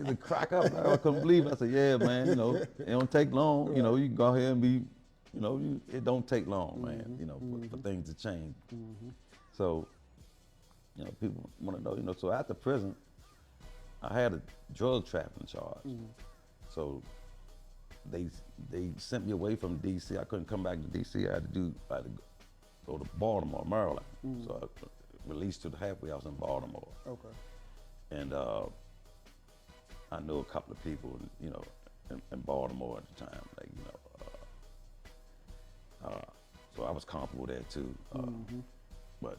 to crack up. I couldn't believe it. I said, yeah, man, you know, it don't take long. Right. You know, you can go ahead and be, you know, it don't take long, man, you know, for things to change. So, you know, people want to know, you know, so after prison, I had a drug trafficking charge. So they sent me away from D.C. I couldn't come back to D.C. I had to go to Baltimore, Maryland. So I released to the halfway house in Baltimore. Okay. And I knew a couple of people, you know, in Baltimore at the time, like, you know, so I was comfortable there too. But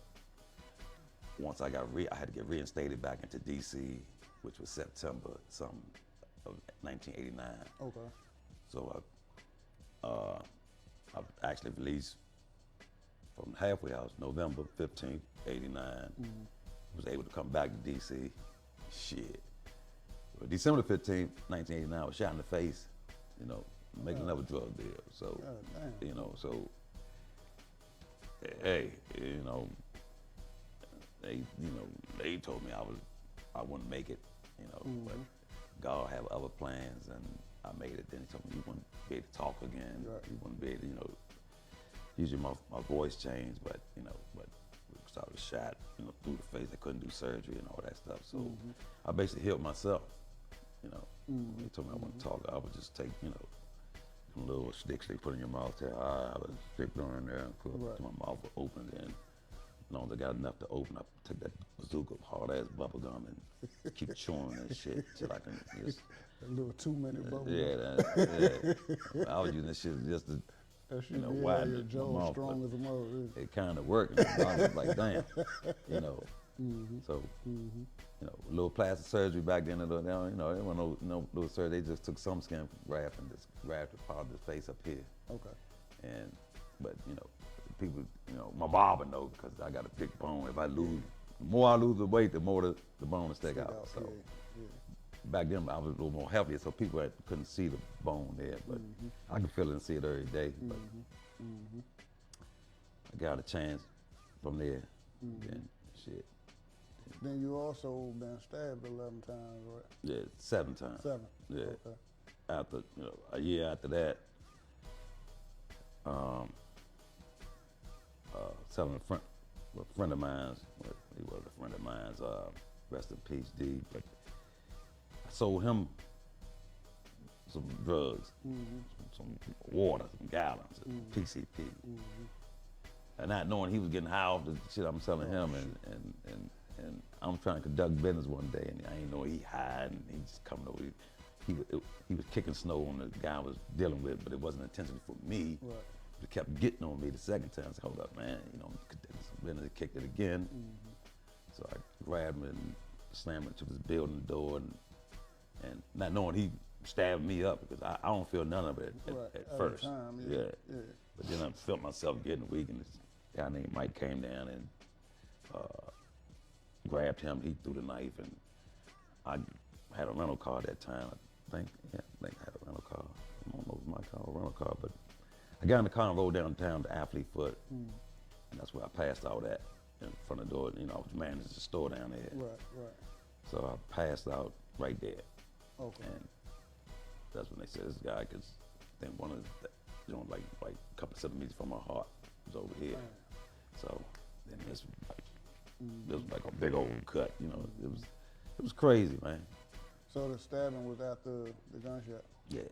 once I had to get reinstated back into D.C., which was September of 1989. Okay. So I was actually released from the halfway house November 15th, 89. Was able to come back to D.C. Shit. Well, December 15th, 1989, I was shot in the face, you know, making another drug deal. So, you know, so, hey, you know, they told me I wouldn't make it, you know, but God had other plans, and I made it. Then he told me you wouldn't be able to talk again. Right. You wouldn't be able to, you know, usually my voice changed, but, you know, so I was shot, you know, through the face. I couldn't do surgery and all that stuff. So I basically healed myself, you know. They told me I wouldn't talk. I would just take, you know, some little sticks they put in your mouth. I would stick them in there and put my mouth open. And as long as I got enough to open up, take that bazooka, hard ass bubble gum, and keep chewing that shit till I can just. A little 2-minute bubble gum. Yeah. I was using this shit just to. You know, widen your jaw strong as a mother. It kind of worked. I was like, damn, you know. So, you know, a little plastic surgery back then. You know, there wasn't no little surgery. They just took some skin graft and just grafted part of the face up here. Okay. But you know, people, you know, my barber knows because I got a big bone. If I lose, the more I lose the weight, the more the bone will stick out. So. Yeah. Back then, I was a little more heavier, so people couldn't see the bone there, but I could feel it and see it every day. But I got a chance from there, and shit. Then you also been stabbed 11 times, right? Yeah, 7 times. 7? Yeah. Okay. After, you know, a year after that, selling a friend of mine's, he was a friend of mine's, rest in peace, D, but sold him some drugs, some water, some gallons, PCP. And not knowing he was getting high off the shit I'm selling him, and I'm trying to conduct business one day, and I ain't know he high, and he just coming over. He was kicking snow on the guy I was dealing with, but it wasn't intentional for me. Right. It kept getting on me the second time. I said, hold up, man, you know, business, kicked it again. So I grabbed him and slammed him to his building door, and not knowing he stabbed me up, because I don't feel none of it at first. Time, yeah. But then I felt myself getting weak, and this guy named Mike came down and grabbed him. He threw the knife, and I had a rental car at that time. I think I had a rental car. I don't know if it was my car or a rental car, but I got in the car and rode downtown to Athlete Foot, and that's where I passed out at in front of the door. You know, I was managing the store down there. Right. So I passed out right there. Okay. And that's when they said this guy, because I think one of the, you know, like a couple centimeters from my heart was over here. So then this was like a big old cut. You know, it was crazy, man. So the stabbing was after the gunshot? Yeah.